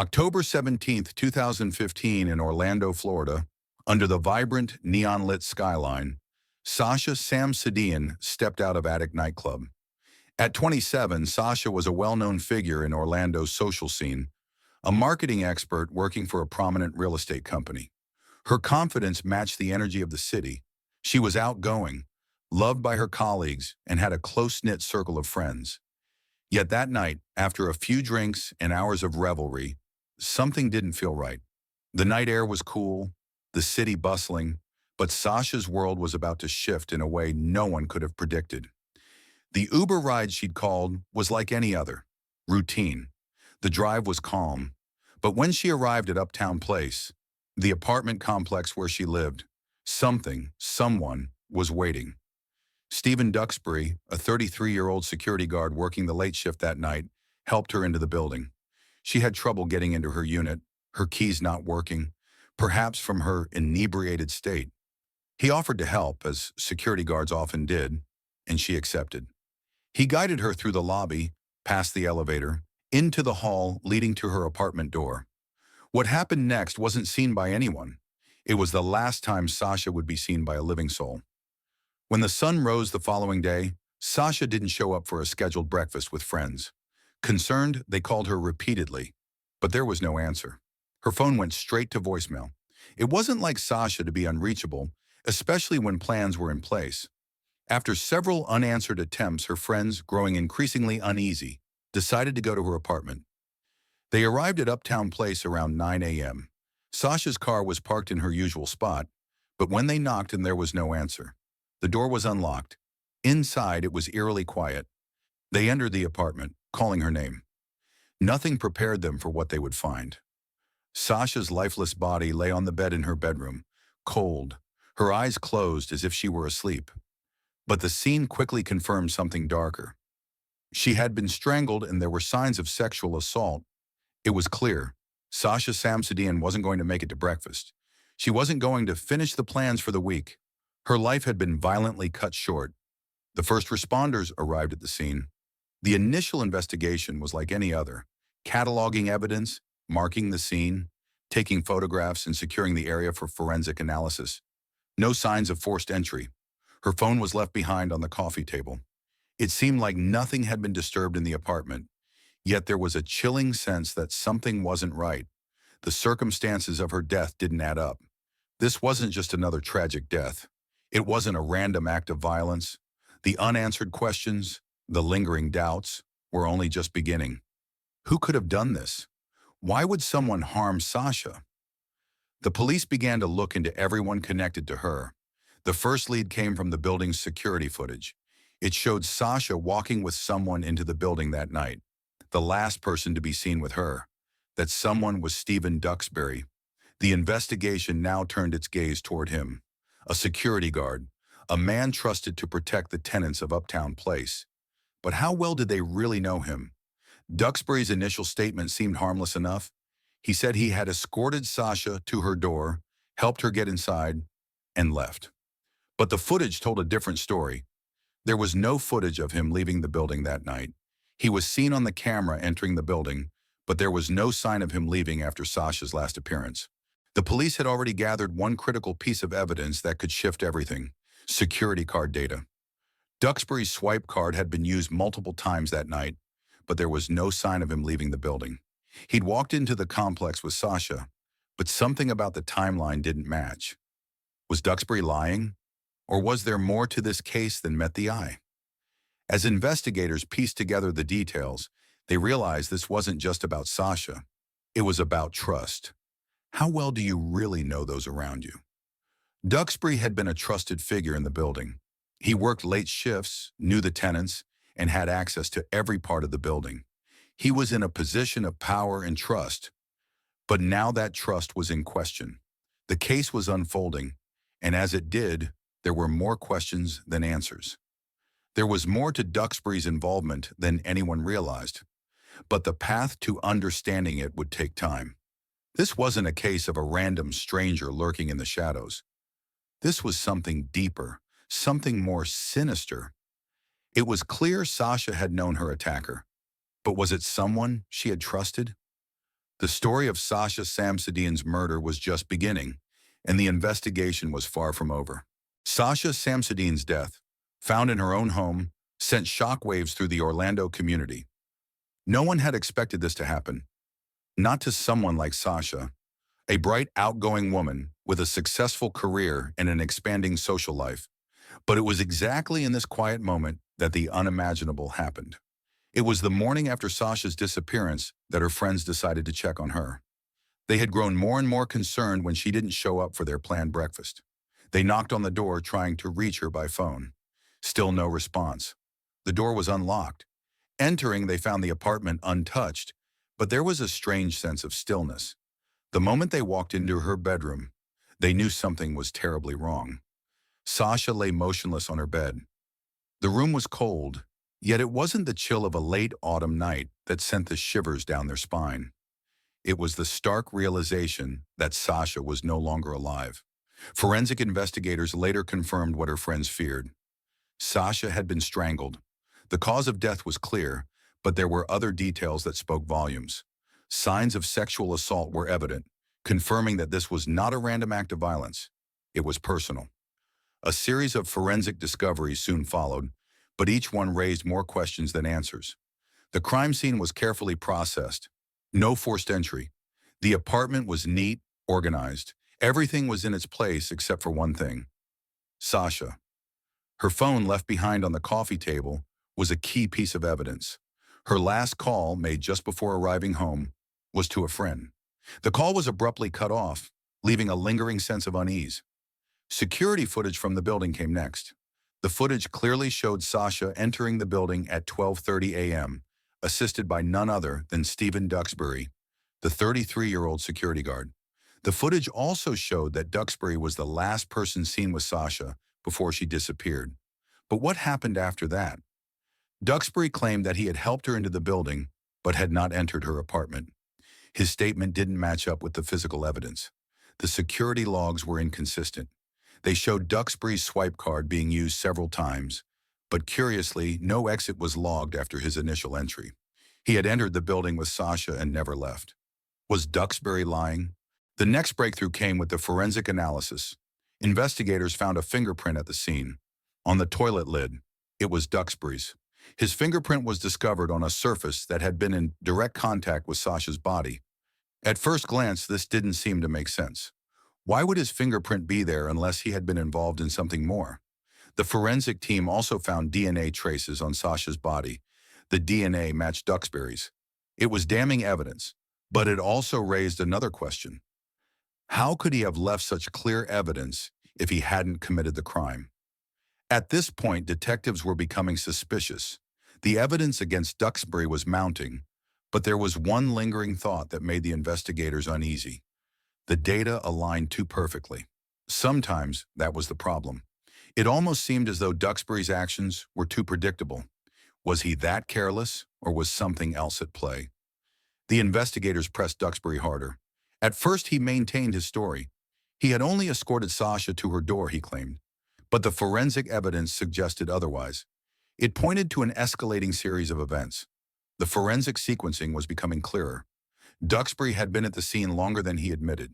October 17th, 2015 in Orlando, Florida, under the vibrant, neon-lit skyline, Sasha Samsadian stepped out of Attic nightclub. At 27, Sasha was a well-known figure in Orlando's social scene, a marketing expert working for a prominent real estate company. Her confidence matched the energy of the city. She was outgoing, loved by her colleagues, and had a close-knit circle of friends. Yet that night, after a few drinks and hours of revelry, something didn't feel right. The night air was cool, the city bustling, but Sasha's world was about to shift in a way no one could have predicted. The Uber ride she'd called was like any other, routine. The drive was calm, but when she arrived at Uptown Place, the apartment complex where she lived, someone was waiting. Stephen Duxbury, a 33-year-old security guard working the late shift that night, helped her into the building. She had trouble getting into her unit, her keys not working, perhaps from her inebriated state. He offered to help, as security guards often did, and she accepted. He guided her through the lobby, past the elevator, into the hall leading to her apartment door. What happened next wasn't seen by anyone. It was the last time Sasha would be seen by a living soul. When the sun rose the following day, Sasha didn't show up for a scheduled breakfast with friends. Concerned, they called her repeatedly, but there was no answer. Her phone went straight to voicemail. It wasn't like Sasha to be unreachable, especially when plans were in place. After several unanswered attempts, her friends, growing increasingly uneasy, decided to go to her apartment. They arrived at Uptown Place around 9 a.m. Sasha's car was parked in her usual spot, but when they knocked and there was no answer. The door was unlocked. Inside, it was eerily quiet. They entered the apartment, calling her name. Nothing prepared them for what they would find. Sasha's lifeless body lay on the bed in her bedroom, cold, her eyes closed as if she were asleep. But the scene quickly confirmed something darker. She had been strangled and there were signs of sexual assault. It was clear. Sasha Samsadian wasn't going to make it to breakfast. She wasn't going to finish the plans for the week. Her life had been violently cut short. The first responders arrived at the scene. The initial investigation was like any other, cataloging evidence, marking the scene, taking photographs, and securing the area for forensic analysis. No signs of forced entry. Her phone was left behind on the coffee table. It seemed like nothing had been disturbed in the apartment, yet there was a chilling sense that something wasn't right. The circumstances of her death didn't add up. This wasn't just another tragic death. It wasn't a random act of violence. The unanswered questions, the lingering doubts, were only just beginning. Who could have done this? Why would someone harm Sasha? The police began to look into everyone connected to her. The first lead came from the building's security footage. It showed Sasha walking with someone into the building that night, the last person to be seen with her. That someone was Stephen Duxbury. The investigation now turned its gaze toward him. A security guard, a man trusted to protect the tenants of Uptown Place. But how well did they really know him? Duxbury's initial statement seemed harmless enough. He said he had escorted Sasha to her door, helped her get inside, and left. But the footage told a different story. There was no footage of him leaving the building that night. He was seen on the camera entering the building, but there was no sign of him leaving after Sasha's last appearance. The police had already gathered one critical piece of evidence that could shift everything: security card data. Duxbury's swipe card had been used multiple times that night, but there was no sign of him leaving the building. He'd walked into the complex with Sasha, but something about the timeline didn't match. Was Duxbury lying? Or was there more to this case than met the eye? As investigators pieced together the details, they realized this wasn't just about Sasha. It was about trust. How well do you really know those around you? Duxbury had been a trusted figure in the building. He worked late shifts, knew the tenants, and had access to every part of the building. He was in a position of power and trust. But now that trust was in question. The case was unfolding, and as it did, there were more questions than answers. There was more to Duxbury's involvement than anyone realized, but the path to understanding it would take time. This wasn't a case of a random stranger lurking in the shadows. This was something deeper, something more sinister. It was clear Sasha had known her attacker, but was it someone she had trusted? The story of Sasha Samsudin's murder was just beginning, and the investigation was far from over. Sasha Samsudin's death, found in her own home, sent shockwaves through the Orlando community. No one had expected this to happen. Not to someone like Sasha, a bright, outgoing woman with a successful career and an expanding social life. But it was exactly in this quiet moment that the unimaginable happened. It was the morning after Sasha's disappearance that her friends decided to check on her. They had grown more and more concerned when she didn't show up for their planned breakfast. They knocked on the door trying to reach her by phone. Still no response. The door was unlocked. Entering, they found the apartment untouched, but there was a strange sense of stillness. The moment they walked into her bedroom, they knew something was terribly wrong. Sasha lay motionless on her bed. The room was cold, yet it wasn't the chill of a late autumn night that sent the shivers down their spine. It was the stark realization that Sasha was no longer alive. Forensic investigators later confirmed what her friends feared. Sasha had been strangled. The cause of death was clear, but there were other details that spoke volumes. Signs of sexual assault were evident, confirming that this was not a random act of violence. It was personal. A series of forensic discoveries soon followed, but each one raised more questions than answers. The crime scene was carefully processed. No forced entry. The apartment was neat, organized. Everything was in its place except for one thing. Sasha. Her phone left behind on the coffee table was a key piece of evidence. Her last call, made just before arriving home, was to a friend. The call was abruptly cut off, leaving a lingering sense of unease. Security footage from the building came next. The footage clearly showed Sasha entering the building at 12:30 a.m., assisted by none other than Stephen Duxbury, the 33-year-old security guard. The footage also showed that Duxbury was the last person seen with Sasha before she disappeared. But what happened after that? Duxbury claimed that he had helped her into the building, but had not entered her apartment. His statement didn't match up with the physical evidence. The security logs were inconsistent. They showed Duxbury's swipe card being used several times, but curiously, no exit was logged after his initial entry. He had entered the building with Sasha and never left. Was Duxbury lying? The next breakthrough came with the forensic analysis. Investigators found a fingerprint at the scene. On the toilet lid, it was Duxbury's. His fingerprint was discovered on a surface that had been in direct contact with Sasha's body. At first glance, this didn't seem to make sense. Why would his fingerprint be there unless he had been involved in something more? The forensic team also found DNA traces on Sasha's body. The DNA matched Duxbury's. It was damning evidence, but it also raised another question. How could he have left such clear evidence if he hadn't committed the crime? At this point, detectives were becoming suspicious. The evidence against Duxbury was mounting, but there was one lingering thought that made the investigators uneasy. The data aligned too perfectly. Sometimes that was the problem. It almost seemed as though Duxbury's actions were too predictable. Was he that careless, or was something else at play? The investigators pressed Duxbury harder. At first, he maintained his story. He had only escorted Sasha to her door, he claimed. But the forensic evidence suggested otherwise. It pointed to an escalating series of events. The forensic sequencing was becoming clearer. Duxbury had been at the scene longer than he admitted.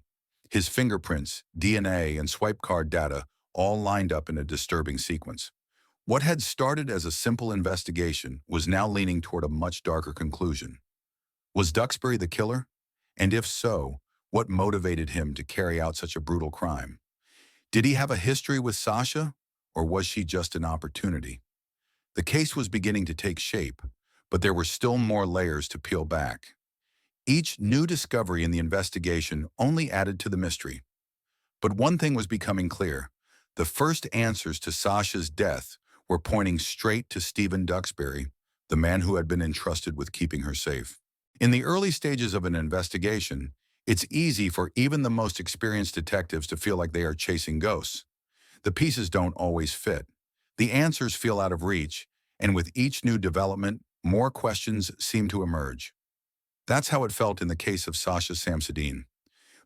His fingerprints, DNA, and swipe card data all lined up in a disturbing sequence. What had started as a simple investigation was now leaning toward a much darker conclusion. Was Duxbury the killer? And if so, what motivated him to carry out such a brutal crime? Did he have a history with Sasha, or was she just an opportunity? The case was beginning to take shape, but there were still more layers to peel back. Each new discovery in the investigation only added to the mystery. But one thing was becoming clear. The first answers to Sasha's death were pointing straight to Stephen Duxbury, the man who had been entrusted with keeping her safe. In the early stages of an investigation, it's easy for even the most experienced detectives to feel like they are chasing ghosts. The pieces don't always fit. The answers feel out of reach, and with each new development, more questions seem to emerge. That's how it felt in the case of Sasha Samsudin.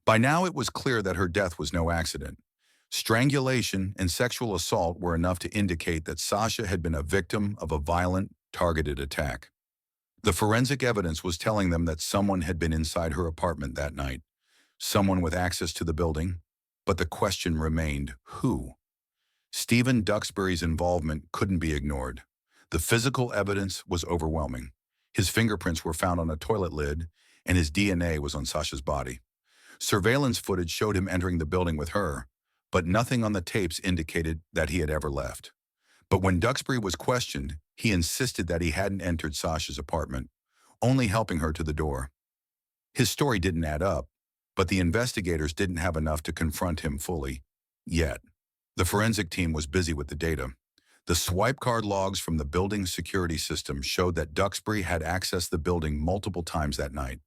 By now, it was clear that her death was no accident. Strangulation and sexual assault were enough to indicate that Sasha had been a victim of a violent, targeted attack. The forensic evidence was telling them that someone had been inside her apartment that night, someone with access to the building, but the question remained, who? Stephen Duxbury's involvement couldn't be ignored. The physical evidence was overwhelming. His fingerprints were found on a toilet lid, and his DNA was on Sasha's body. Surveillance footage showed him entering the building with her, but nothing on the tapes indicated that he had ever left. But when Duxbury was questioned, he insisted that he hadn't entered Sasha's apartment, only helping her to the door. His story didn't add up, but the investigators didn't have enough to confront him fully, yet. The forensic team was busy with the data. The swipe card logs from the building's security system showed that Duxbury had accessed the building multiple times that night.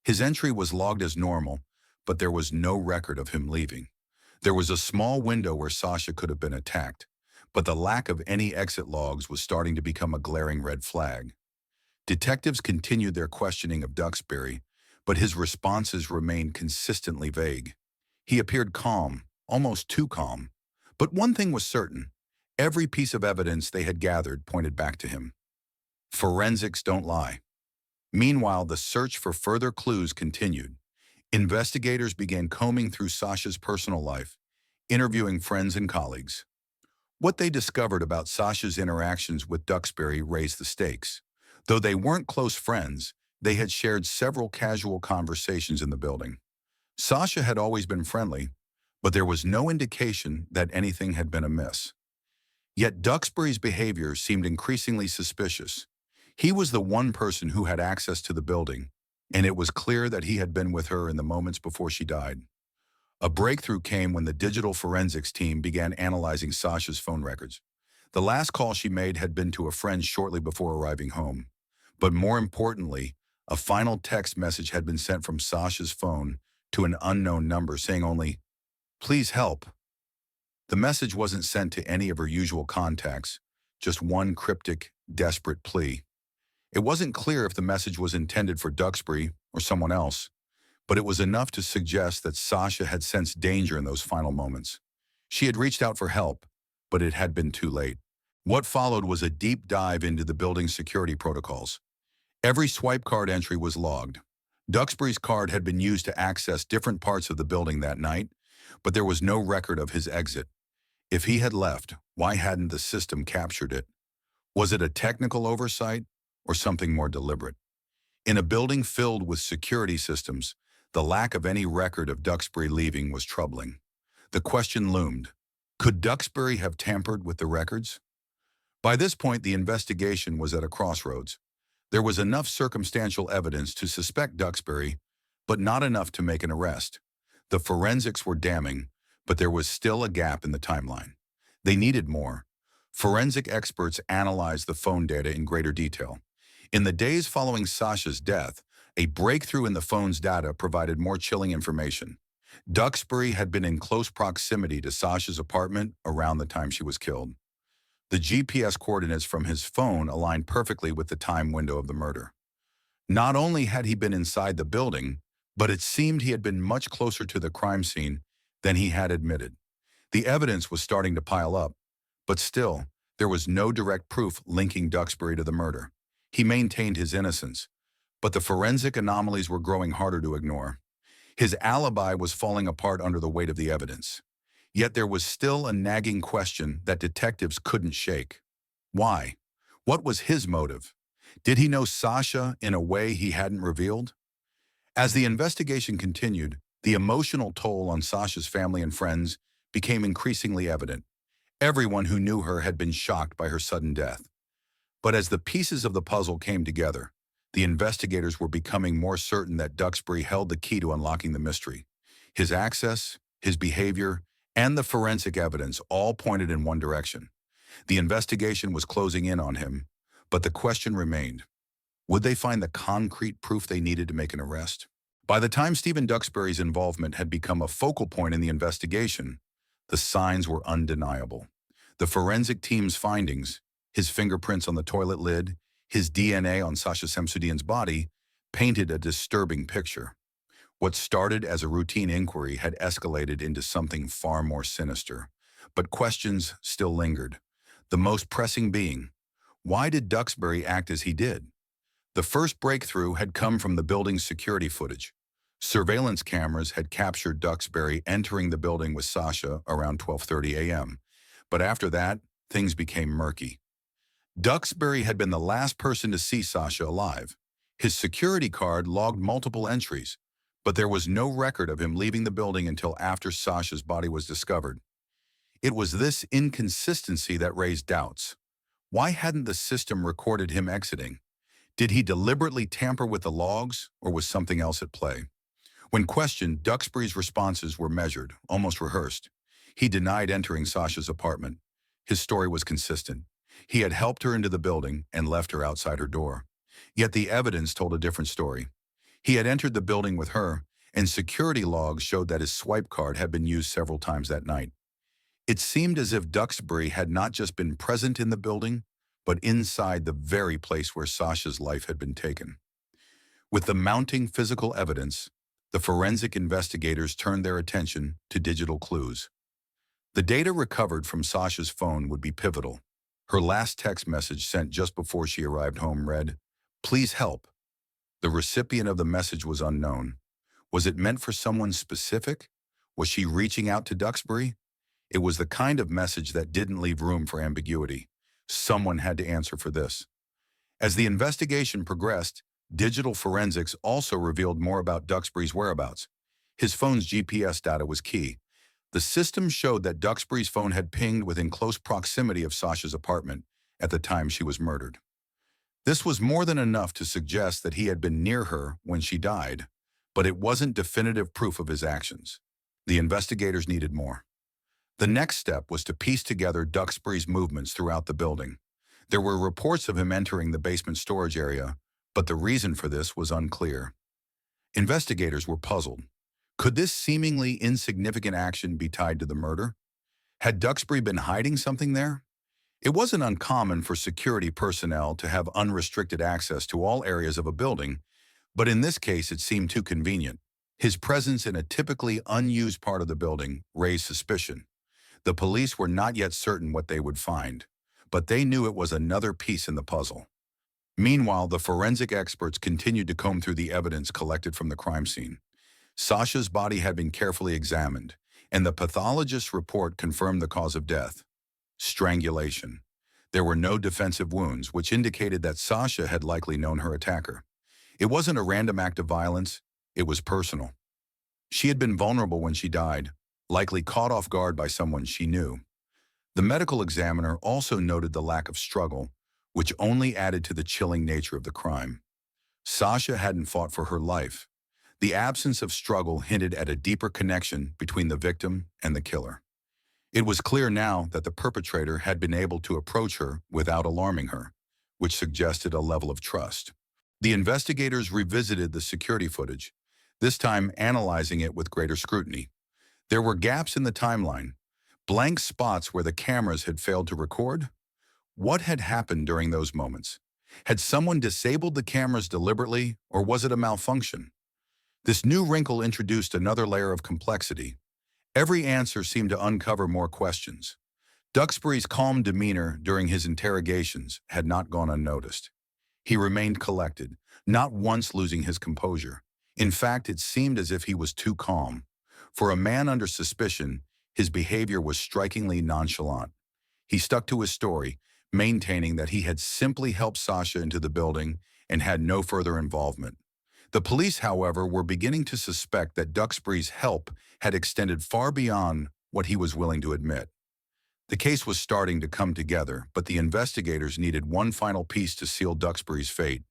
His entry was logged as normal, but there was no record of him leaving. There was a small window where Sasha could have been attacked, but the lack of any exit logs was starting to become a glaring red flag. Detectives continued their questioning of Duxbury, but his responses remained consistently vague. He appeared calm, almost too calm. But one thing was certain. Every piece of evidence they had gathered pointed back to him. Forensics don't lie. Meanwhile, the search for further clues continued. Investigators began combing through Sasha's personal life, interviewing friends and colleagues. What they discovered about Sasha's interactions with Duxbury raised the stakes. Though they weren't close friends, they had shared several casual conversations in the building. Sasha had always been friendly, but there was no indication that anything had been amiss. Yet Duxbury's behavior seemed increasingly suspicious. He was the one person who had access to the building, and it was clear that he had been with her in the moments before she died. A breakthrough came when the digital forensics team began analyzing Sasha's phone records. The last call she made had been to a friend shortly before arriving home. But more importantly, a final text message had been sent from Sasha's phone to an unknown number saying only, "Please help." The message wasn't sent to any of her usual contacts, just one cryptic, desperate plea. It wasn't clear if the message was intended for Duxbury or someone else, but it was enough to suggest that Sasha had sensed danger in those final moments. She had reached out for help, but it had been too late. What followed was a deep dive into the building's security protocols. Every swipe card entry was logged. Duxbury's card had been used to access different parts of the building that night, but there was no record of his exit. If he had left, why hadn't the system captured it? Was it a technical oversight or something more deliberate? In a building filled with security systems, the lack of any record of Duxbury leaving was troubling. The question loomed, could Duxbury have tampered with the records? By this point, the investigation was at a crossroads. There was enough circumstantial evidence to suspect Duxbury, but not enough to make an arrest. The forensics were damning, but there was still a gap in the timeline. They needed more. Forensic experts analyzed the phone data in greater detail. In the days following Sasha's death, a breakthrough in the phone's data provided more chilling information. Duxbury had been in close proximity to Sasha's apartment around the time she was killed. The GPS coordinates from his phone aligned perfectly with the time window of the murder. Not only had he been inside the building, but it seemed he had been much closer to the crime scene than he had admitted. The evidence was starting to pile up, but still, there was no direct proof linking Duxbury to the murder. He maintained his innocence, but the forensic anomalies were growing harder to ignore. His alibi was falling apart under the weight of the evidence. Yet there was still a nagging question that detectives couldn't shake. Why? What was his motive? Did he know Sasha in a way he hadn't revealed? As the investigation continued, the emotional toll on Sasha's family and friends became increasingly evident. Everyone who knew her had been shocked by her sudden death. But as the pieces of the puzzle came together, the investigators were becoming more certain that Duxbury held the key to unlocking the mystery. His access, his behavior, and the forensic evidence all pointed in one direction. The investigation was closing in on him, but the question remained. Would they find the concrete proof they needed to make an arrest? By the time Stephen Duxbury's involvement had become a focal point in the investigation, the signs were undeniable. The forensic team's findings, his fingerprints on the toilet lid, his DNA on Sasha Samsudian's body, painted a disturbing picture. What started as a routine inquiry had escalated into something far more sinister. But questions still lingered. The most pressing being, why did Duxbury act as he did? The first breakthrough had come from the building's security footage. Surveillance cameras had captured Duxbury entering the building with Sasha around 12:30 a.m. But after that, things became murky. Duxbury had been the last person to see Sasha alive. His security card logged multiple entries, but there was no record of him leaving the building until after Sasha's body was discovered. It was this inconsistency that raised doubts. Why hadn't the system recorded him exiting? Did he deliberately tamper with the logs, or was something else at play? When questioned, Duxbury's responses were measured, almost rehearsed. He denied entering Sasha's apartment. His story was consistent. He had helped her into the building and left her outside her door. Yet the evidence told a different story. He had entered the building with her, and security logs showed that his swipe card had been used several times that night. It seemed as if Duxbury had not just been present in the building, but inside the very place where Sasha's life had been taken. With the mounting physical evidence, the forensic investigators turned their attention to digital clues. The data recovered from Sasha's phone would be pivotal. Her last text message sent just before she arrived home read, "Please help." The recipient of the message was unknown. Was it meant for someone specific? Was she reaching out to Duxbury? It was the kind of message that didn't leave room for ambiguity. Someone had to answer for this. As the investigation progressed, digital forensics also revealed more about Duxbury's whereabouts. His phone's GPS data was key. The system showed that Duxbury's phone had pinged within close proximity of Sasha's apartment at the time she was murdered. This was more than enough to suggest that he had been near her when she died, but it wasn't definitive proof of his actions. The investigators needed more. The next step was to piece together Duxbury's movements throughout the building. There were reports of him entering the basement storage area, but the reason for this was unclear. Investigators were puzzled. Could this seemingly insignificant action be tied to the murder? Had Duxbury been hiding something there? It wasn't uncommon for security personnel to have unrestricted access to all areas of a building, but in this case it seemed too convenient. His presence in a typically unused part of the building raised suspicion. The police were not yet certain what they would find, but they knew it was another piece in the puzzle. Meanwhile, the forensic experts continued to comb through the evidence collected from the crime scene. Sasha's body had been carefully examined, and the pathologist's report confirmed the cause of death: strangulation. There were no defensive wounds, which indicated that Sasha had likely known her attacker. It wasn't a random act of violence, it was personal. She had been vulnerable when she died, likely caught off guard by someone she knew. The medical examiner also noted the lack of struggle, which only added to the chilling nature of the crime. Sasha hadn't fought for her life. The absence of struggle hinted at a deeper connection between the victim and the killer. It was clear now that the perpetrator had been able to approach her without alarming her, which suggested a level of trust. The investigators revisited the security footage, this time analyzing it with greater scrutiny. There were gaps in the timeline, blank spots where the cameras had failed to record. What had happened during those moments? Had someone disabled the cameras deliberately, or was it a malfunction? This new wrinkle introduced another layer of complexity. Every answer seemed to uncover more questions. Duxbury's calm demeanor during his interrogations had not gone unnoticed. He remained collected, not once losing his composure. In fact, it seemed as if he was too calm. For a man under suspicion, his behavior was strikingly nonchalant. He stuck to his story, maintaining that he had simply helped Sasha into the building and had no further involvement. The police, however, were beginning to suspect that Duxbury's help had extended far beyond what he was willing to admit. The case was starting to come together, but the investigators needed one final piece to seal Duxbury's fate.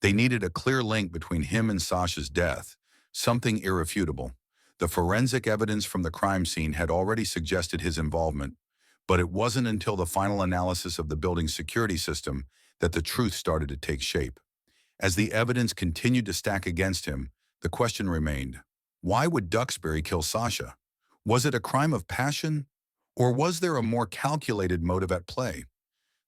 They needed a clear link between him and Sasha's death, something irrefutable. The forensic evidence from the crime scene had already suggested his involvement, but it wasn't until the final analysis of the building's security system that the truth started to take shape. As the evidence continued to stack against him, the question remained: why would Duxbury kill Sasha? Was it a crime of passion, or was there a more calculated motive at play?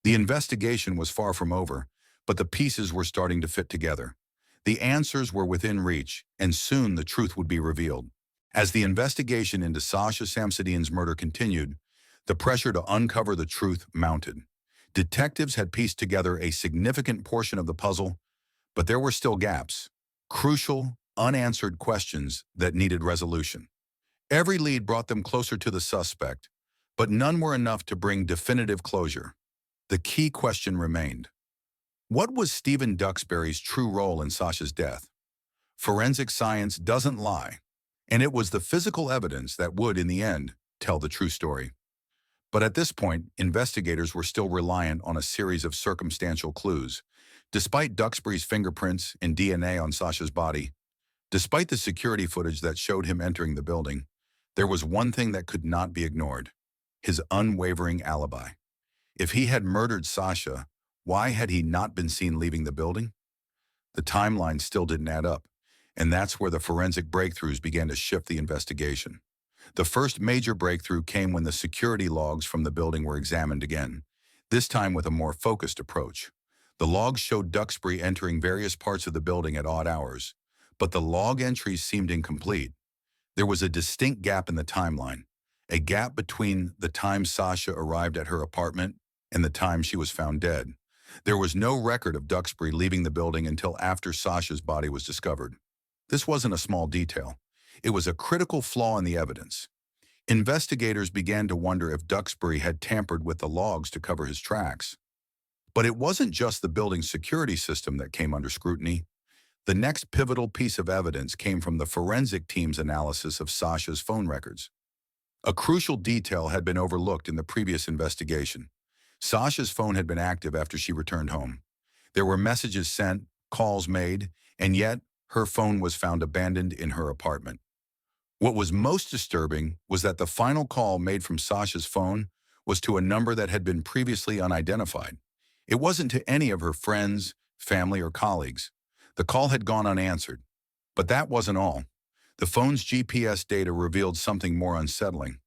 The investigation was far from over, but the pieces were starting to fit together. The answers were within reach, and soon the truth would be revealed. As the investigation into Sasha Samsadian's murder continued, the pressure to uncover the truth mounted. Detectives had pieced together a significant portion of the puzzle, But there were still gaps, crucial, unanswered questions that needed resolution. Every lead brought them closer to the suspect, but none were enough to bring definitive closure. The key question remained. What was Stephen Duxbury's true role in Sasha's death? Forensic science doesn't lie, and it was the physical evidence that would, in the end, tell the true story. But at this point, investigators were still reliant on a series of circumstantial clues. Despite Duxbury's fingerprints and DNA on Sasha's body, despite the security footage that showed him entering the building, there was one thing that could not be ignored: his unwavering alibi. If he had murdered Sasha, why had he not been seen leaving the building? The timeline still didn't add up, and that's where the forensic breakthroughs began to shift the investigation. The first major breakthrough came when the security logs from the building were examined again, this time with a more focused approach. The logs showed Duxbury entering various parts of the building at odd hours, but the log entries seemed incomplete. There was a distinct gap in the timeline, a gap between the time Sasha arrived at her apartment and the time she was found dead. There was no record of Duxbury leaving the building until after Sasha's body was discovered. This wasn't a small detail. It was a critical flaw in the evidence. Investigators began to wonder if Duxbury had tampered with the logs to cover his tracks. But it wasn't just the building's security system that came under scrutiny. The next pivotal piece of evidence came from the forensic team's analysis of Sasha's phone records. A crucial detail had been overlooked in the previous investigation. Sasha's phone had been active after she returned home. There were messages sent, calls made, and yet her phone was found abandoned in her apartment. What was most disturbing was that the final call made from Sasha's phone was to a number that had been previously unidentified. It wasn't to any of her friends, family, or colleagues. The call had gone unanswered. But that wasn't all. The phone's GPS data revealed something more unsettling.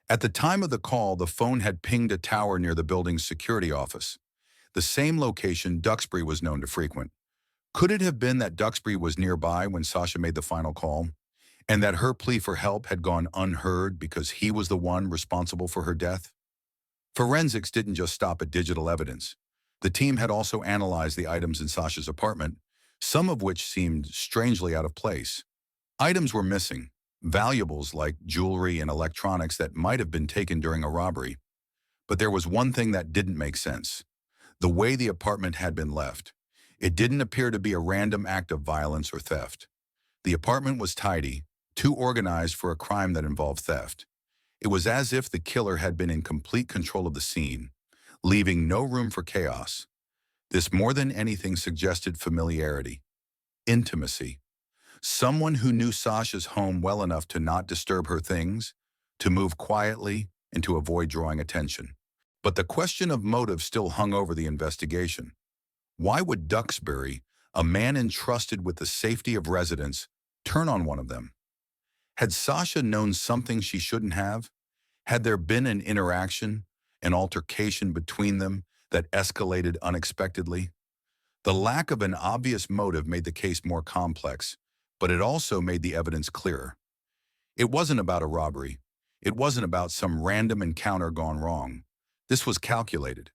At the time of the call, the phone had pinged a tower near the building's security office, the same location Duxbury was known to frequent. Could it have been that Duxbury was nearby when Sasha made the final call, and that her plea for help had gone unheard because he was the one responsible for her death? Forensics didn't just stop at digital evidence. The team had also analyzed the items in Sasha's apartment, some of which seemed strangely out of place. Items were missing, valuables like jewelry and electronics that might have been taken during a robbery. But there was one thing that didn't make sense: the way the apartment had been left. It didn't appear to be a random act of violence or theft. The apartment was tidy, too organized for a crime that involved theft. It was as if the killer had been in complete control of the scene, leaving no room for chaos. This more than anything suggested familiarity, intimacy. Someone who knew Sasha's home well enough to not disturb her things, to move quietly, and to avoid drawing attention. But the question of motive still hung over the investigation. Why would Duxbury, a man entrusted with the safety of residents, turn on one of them? Had Sasha known something she shouldn't have? Had there been an interaction, an altercation between them that escalated unexpectedly? The lack of an obvious motive made the case more complex, but it also made the evidence clearer. It wasn't about a robbery. It wasn't about some random encounter gone wrong. This was calculated.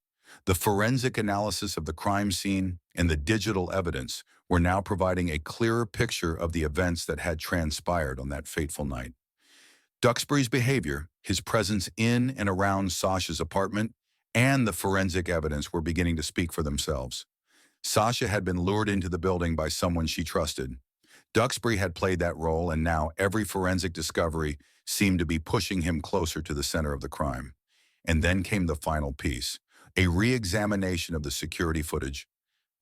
The forensic analysis of the crime scene and the digital evidence were now providing a clearer picture of the events that had transpired on that fateful night. Duxbury's behavior, his presence in and around Sasha's apartment, and the forensic evidence were beginning to speak for themselves. Sasha had been lured into the building by someone she trusted. Duxbury had played that role, and now every forensic discovery seemed to be pushing him closer to the center of the crime. And then came the final piece, a re-examination of the security footage,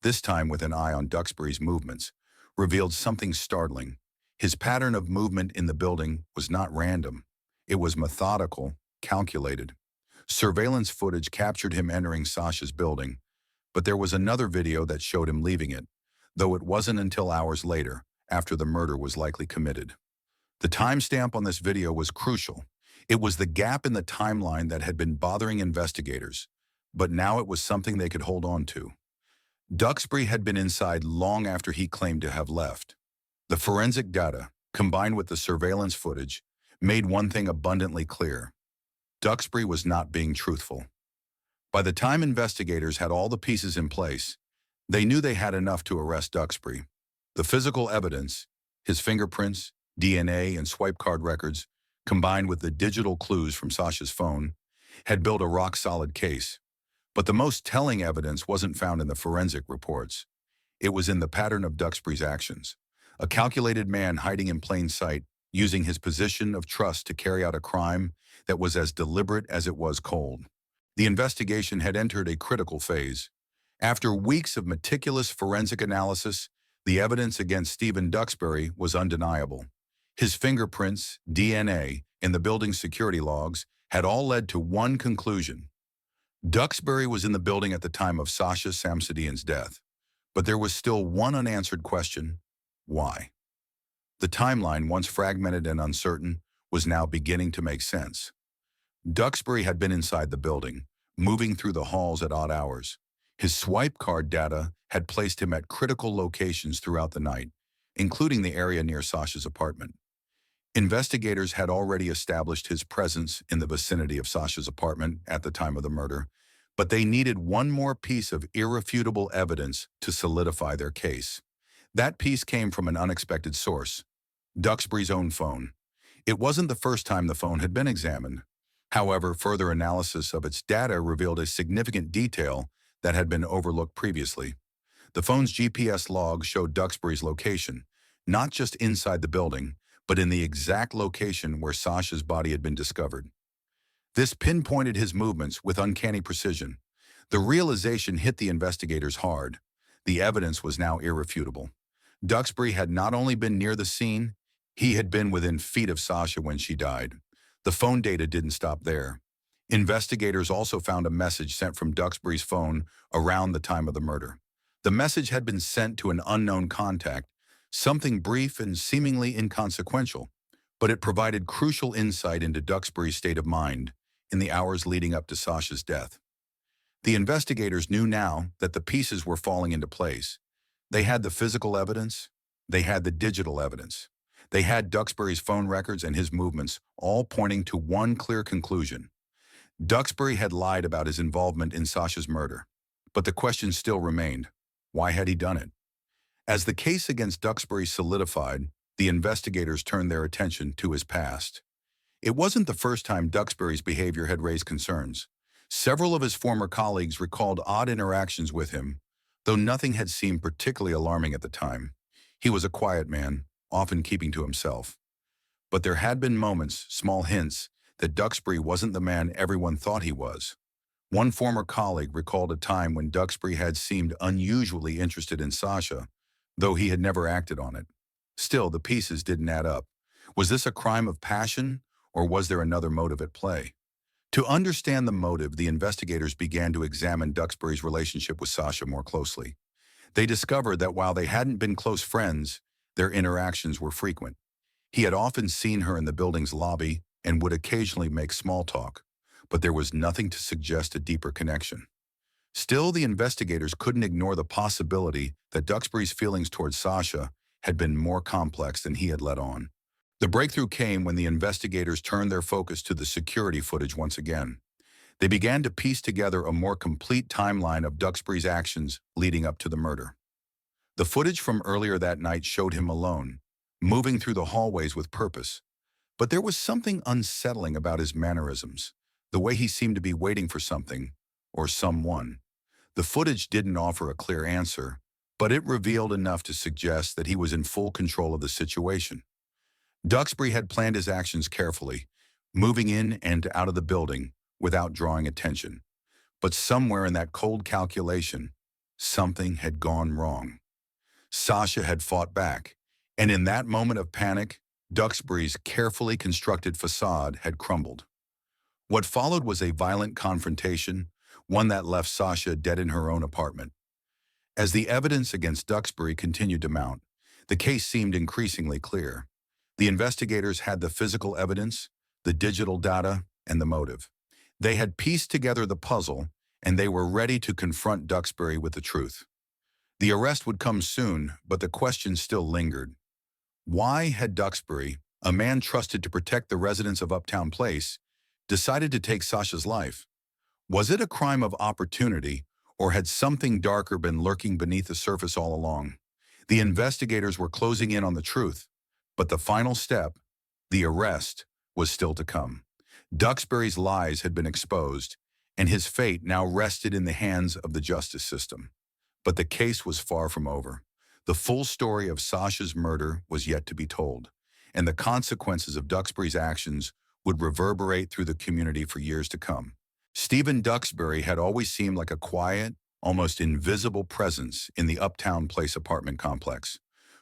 this time with an eye on Duxbury's movements, revealed something startling. His pattern of movement in the building was not random. It was methodical, calculated. Surveillance footage captured him entering Sasha's building, but there was another video that showed him leaving it, though it wasn't until hours later, after the murder was likely committed. The timestamp on this video was crucial. It was the gap in the timeline that had been bothering investigators, but now it was something they could hold on to. Duxbury had been inside long after he claimed to have left. The forensic data, combined with the surveillance footage, made one thing abundantly clear: Duxbury was not being truthful. By the time investigators had all the pieces in place, They knew they had enough to arrest Duxbury. The physical evidence, his fingerprints, DNA, and swipe card records, combined with the digital clues from Sasha's phone, had built a rock-solid case. But the most telling evidence wasn't found in the forensic reports. It was in the pattern of Duxbury's actions. A calculated man hiding in plain sight, using his position of trust to carry out a crime that was as deliberate as it was cold. The investigation had entered a critical phase. After weeks of meticulous forensic analysis, the evidence against Stephen Duxbury was undeniable. His fingerprints, DNA, and the building's security logs had all led to one conclusion. Duxbury was in the building at the time of Sasha Samsadian's death. But there was still one unanswered question: why? The timeline, once fragmented and uncertain, was now beginning to make sense. Duxbury had been inside the building, moving through the halls at odd hours. His swipe card data had placed him at critical locations throughout the night, including the area near Sasha's apartment. Investigators had already established his presence in the vicinity of Sasha's apartment at the time of the murder, but they needed one more piece of irrefutable evidence to solidify their case. That piece came from an unexpected source: Duxbury's own phone. It wasn't the first time the phone had been examined. However, further analysis of its data revealed a significant detail that had been overlooked previously. The phone's GPS log showed Duxbury's location, not just inside the building, but in the exact location where Sasha's body had been discovered. This pinpointed his movements with uncanny precision. The realization hit the investigators hard. The evidence was now irrefutable. Duxbury had not only been near the scene, he had been within feet of Sasha when she died. The phone data didn't stop there. Investigators also found a message sent from Duxbury's phone around the time of the murder. The message had been sent to an unknown contact, something brief and seemingly inconsequential, but it provided crucial insight into Duxbury's state of mind in the hours leading up to Sasha's death. The investigators knew now that the pieces were falling into place. They had the physical evidence, they had the digital evidence, they had Duxbury's phone records and his movements, all pointing to one clear conclusion. Duxbury had lied about his involvement in Sasha's murder, but the question still remained: why had he done it? As the case against Duxbury solidified, the investigators turned their attention to his past. It wasn't the first time Duxbury's behavior had raised concerns. Several of his former colleagues recalled odd interactions with him, though nothing had seemed particularly alarming at the time. He was a quiet man, often keeping to himself. But there had been moments, small hints, that Duxbury wasn't the man everyone thought he was. One former colleague recalled a time when Duxbury had seemed unusually interested in Sasha, though he had never acted on it. Still, the pieces didn't add up. Was this a crime of passion, or was there another motive at play? To understand the motive, the investigators began to examine Duxbury's relationship with Sasha more closely. They discovered that while they hadn't been close friends, their interactions were frequent. He had often seen her in the building's lobby and would occasionally make small talk, but there was nothing to suggest a deeper connection. Still, the investigators couldn't ignore the possibility that Duxbury's feelings towards Sasha had been more complex than he had let on. The breakthrough came when the investigators turned their focus to the security footage once again. They began to piece together a more complete timeline of Duxbury's actions leading up to the murder. The footage from earlier that night showed him alone, moving through the hallways with purpose. But there was something unsettling about his mannerisms, the way he seemed to be waiting for something, or someone. The footage didn't offer a clear answer, but it revealed enough to suggest that he was in full control of the situation. Duxbury had planned his actions carefully, moving in and out of the building without drawing attention. But somewhere in that cold calculation, something had gone wrong. Sasha had fought back, and in that moment of panic, Duxbury's carefully constructed facade had crumbled. What followed was a violent confrontation, one that left Sasha dead in her own apartment. As the evidence against Duxbury continued to mount, the case seemed increasingly clear. The investigators had the physical evidence, the digital data, and the motive. They had pieced together the puzzle, and they were ready to confront Duxbury with the truth. The arrest would come soon, but the question still lingered. Why had Duxbury, a man trusted to protect the residents of Uptown Place, decided to take Sasha's life? Was it a crime of opportunity, Or had something darker been lurking beneath the surface all along? The investigators were closing in on the truth, but the final step, the arrest, was still to come. Duxbury's lies had been exposed, and his fate now rested in the hands of the justice system. But the case was far from over. The full story of Sasha's murder was yet to be told, and the consequences of Duxbury's actions would reverberate through the community for years to come. Stephen Duxbury had always seemed like a quiet, almost invisible presence in the Uptown Place apartment complex.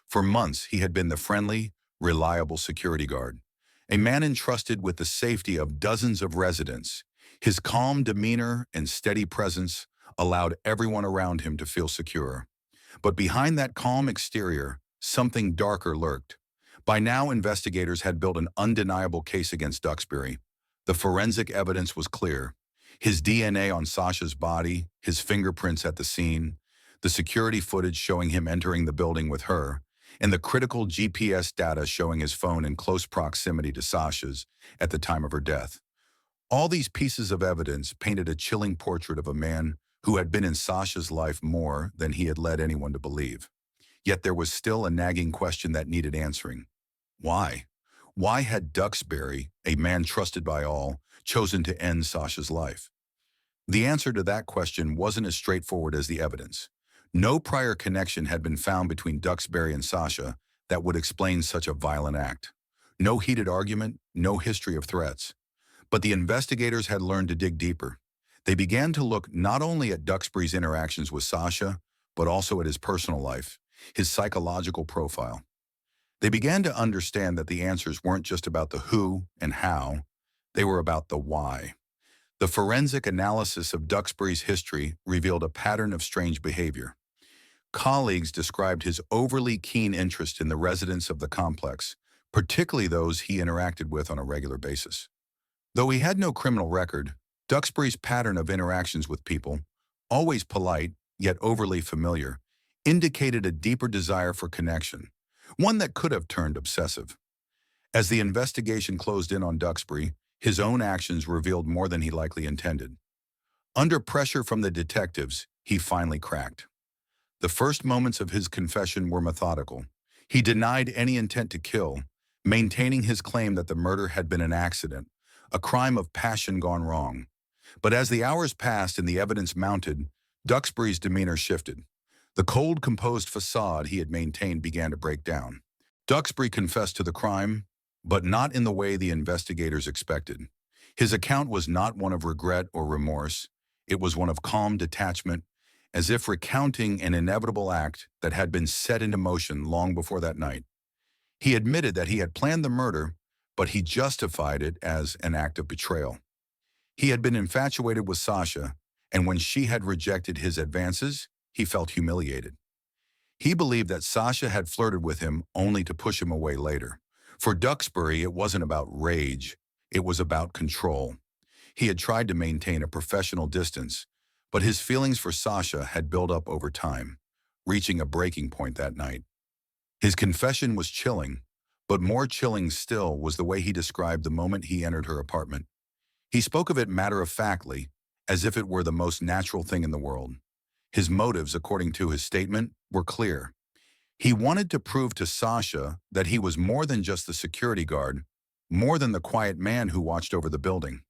For months, he had been the friendly, reliable security guard, a man entrusted with the safety of dozens of residents. His calm demeanor and steady presence allowed everyone around him to feel secure. But behind that calm exterior, something darker lurked. By now, investigators had built an undeniable case against Duxbury. The forensic evidence was clear. His DNA on Sasha's body, his fingerprints at the scene, the security footage showing him entering the building with her, and the critical GPS data showing his phone in close proximity to Sasha's at the time of her death. All these pieces of evidence painted a chilling portrait of a man who had been in Sasha's life more than he had led anyone to believe. Yet there was still a nagging question that needed answering. Why? Why had Duxbury, a man trusted by all, chosen to end Sasha's life? The answer to that question wasn't as straightforward as the evidence. No prior connection had been found between Duxbury and Sasha that would explain such a violent act. No heated argument, no history of threats. But the investigators had learned to dig deeper. They began to look not only at Duxbury's interactions with Sasha, but also at his personal life, his psychological profile. They began to understand that the answers weren't just about the who and how, they were about the why. The forensic analysis of Duxbury's history revealed a pattern of strange behavior. Colleagues described his overly keen interest in the residents of the complex, particularly those he interacted with on a regular basis. Though he had no criminal record, Duxbury's pattern of interactions with people, always polite yet overly familiar, indicated a deeper desire for connection, one that could have turned obsessive. As the investigation closed in on Duxbury, his own actions revealed more than he likely intended. Under pressure from the detectives, he finally cracked. The first moments of his confession were methodical. He denied any intent to kill, maintaining his claim that the murder had been an accident, a crime of passion gone wrong. But as the hours passed and the evidence mounted, Duxbury's demeanor shifted. The cold, composed facade he had maintained began to break down. Duxbury confessed to the crime, but not in the way the investigators expected. His account was not one of regret or remorse. It was one of calm detachment, as if recounting an inevitable act that had been set into motion long before that night. He admitted that he had planned the murder, but he justified it as an act of betrayal. He had been infatuated with Sasha, and when she had rejected his advances, he felt humiliated. He believed that Sasha had flirted with him only to push him away later. For Duxbury, it wasn't about rage, it was about control. He had tried to maintain a professional distance, but his feelings for Sasha had built up over time, reaching a breaking point that night. His confession was chilling, but more chilling still was the way he described the moment he entered her apartment. He spoke of it matter-of-factly, as if it were the most natural thing in the world. His motives, according to his statement, were clear. He wanted to prove to Sasha that he was more than just the security guard, more than the quiet man who watched over the building.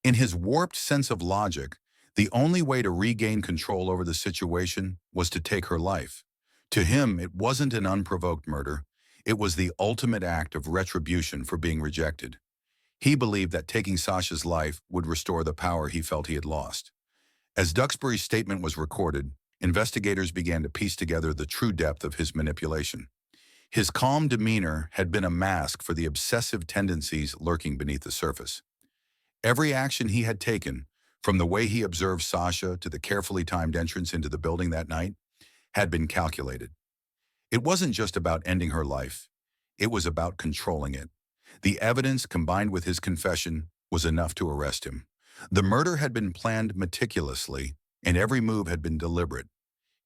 In his warped sense of logic, the only way to regain control over the situation was to take her life. To him, it wasn't an unprovoked murder. It was the ultimate act of retribution for being rejected. He believed that taking Sasha's life would restore the power he felt he had lost. As Duxbury's statement was recorded, investigators began to piece together the true depth of his manipulation. His calm demeanor had been a mask for the obsessive tendencies lurking beneath the surface. Every action he had taken, from the way he observed Sasha to the carefully timed entrance into the building that night, had been calculated. It wasn't just about ending her life. It was about controlling it. The evidence, combined with his confession, was enough to arrest him. The murder had been planned meticulously, and every move had been deliberate.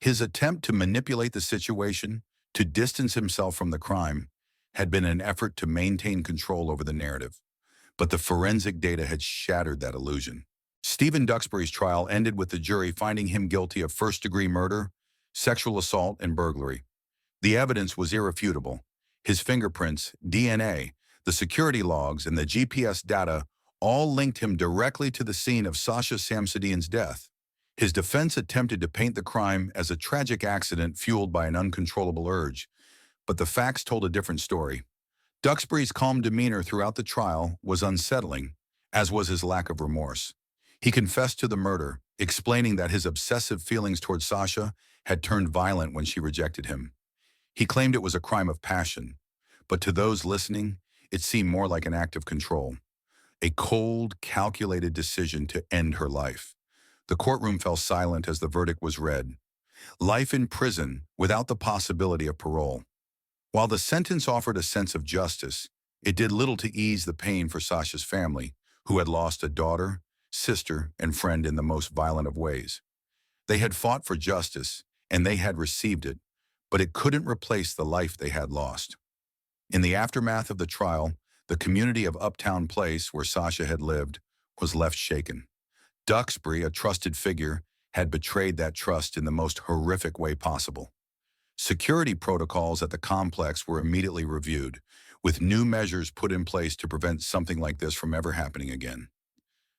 His attempt to manipulate the situation, to distance himself from the crime, had been an effort to maintain control over the narrative. But the forensic data had shattered that illusion. Stephen Duxbury's trial ended with the jury finding him guilty of first-degree murder, sexual assault, and burglary. The evidence was irrefutable. His fingerprints, DNA, the security logs, and the GPS data all linked him directly to the scene of Sasha Samsadian's death. His defense attempted to paint the crime as a tragic accident fueled by an uncontrollable urge, but the facts told a different story. Duxbury's calm demeanor throughout the trial was unsettling, as was his lack of remorse. He confessed to the murder, explaining that his obsessive feelings towards Sasha had turned violent when she rejected him. He claimed it was a crime of passion, but to those listening, it seemed more like an act of control, a cold, calculated decision to end her life. The courtroom fell silent as the verdict was read. Life in prison without the possibility of parole. While the sentence offered a sense of justice, it did little to ease the pain for Sasha's family, who had lost a daughter, sister, and friend in the most violent of ways. They had fought for justice, and they had received it, but it couldn't replace the life they had lost. In the aftermath of the trial, the community of Uptown Place, where Sasha had lived, was left shaken. Duxbury, a trusted figure, had betrayed that trust in the most horrific way possible. Security protocols at the complex were immediately reviewed, with new measures put in place to prevent something like this from ever happening again.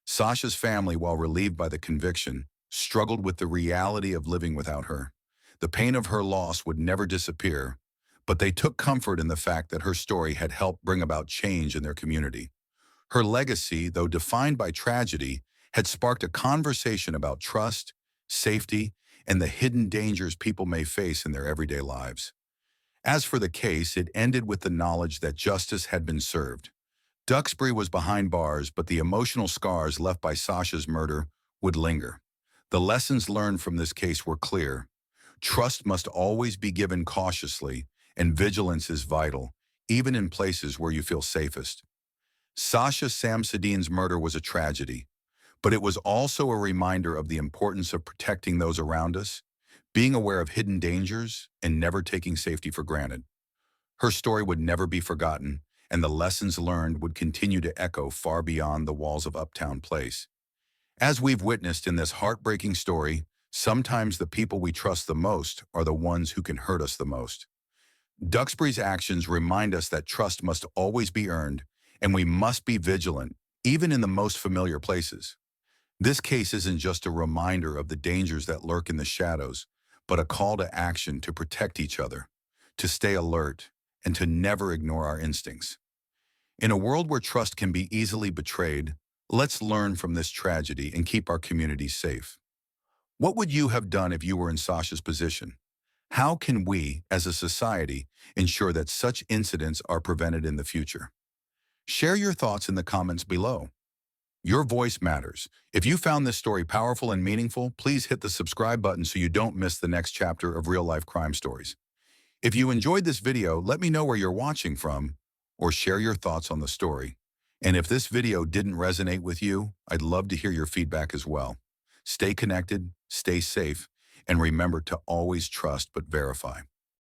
Sasha's family, while relieved by the conviction, struggled with the reality of living without her. The pain of her loss would never disappear, but they took comfort in the fact that her story had helped bring about change in their community. Her legacy, though defined by tragedy, had sparked a conversation about trust, safety, and the hidden dangers people may face in their everyday lives. As for the case, it ended with the knowledge that justice had been served. Duxbury was behind bars, but the emotional scars left by Sasha's murder would linger. The lessons learned from this case were clear. Trust must always be given cautiously, and vigilance is vital, even in places where you feel safest. Sasha Samsadian's murder was a tragedy, but it was also a reminder of the importance of protecting those around us, being aware of hidden dangers, and never taking safety for granted. Her story would never be forgotten, and the lessons learned would continue to echo far beyond the walls of Uptown Place. As we've witnessed in this heartbreaking story, sometimes the people we trust the most are the ones who can hurt us the most. Duxbury's actions remind us that trust must always be earned, and we must be vigilant, even in the most familiar places. This case isn't just a reminder of the dangers that lurk in the shadows, but a call to action to protect each other, to stay alert, and to never ignore our instincts. In a world where trust can be easily betrayed, let's learn from this tragedy and keep our communities safe. What would you have done if you were in Sasha's position? How can we, as a society, ensure that such incidents are prevented in the future? Share your thoughts in the comments below. Your voice matters. If you found this story powerful and meaningful, please hit the subscribe button so you don't miss the next chapter of real-life crime stories. If you enjoyed this video, let me know where you're watching from, or share your thoughts on the story. And if this video didn't resonate with you, I'd love to hear your feedback as well. Stay connected, stay safe, and remember to always trust but verify.